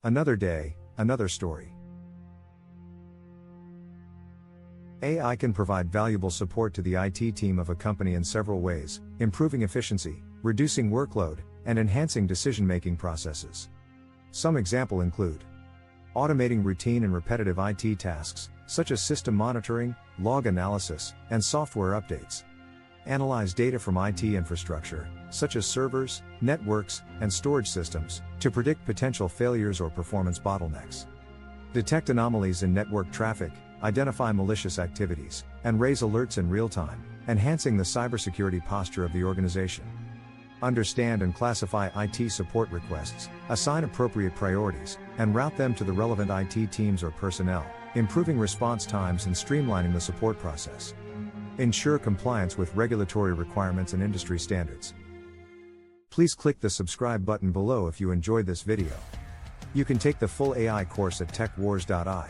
Another day, another story. AI can provide valuable support to the IT team of a company in several ways, improving efficiency, reducing workload, and enhancing decision-making processes. Some examples include automating routine and repetitive IT tasks, such as system monitoring, log analysis, and software updates. Analyze data from IT infrastructure, such as servers, networks, and storage systems, to predict potential failures or performance bottlenecks. Detect anomalies in network traffic, identify malicious activities, and raise alerts in real time, enhancing the cybersecurity posture of the organization. Understand and classify IT support requests, assign appropriate priorities, and route them to the relevant IT teams or personnel, improving response times and streamlining the support process. Ensure compliance with regulatory requirements and industry standards. Please click the subscribe button below if you enjoyed this video. You can take the full AI course at techwars.ai.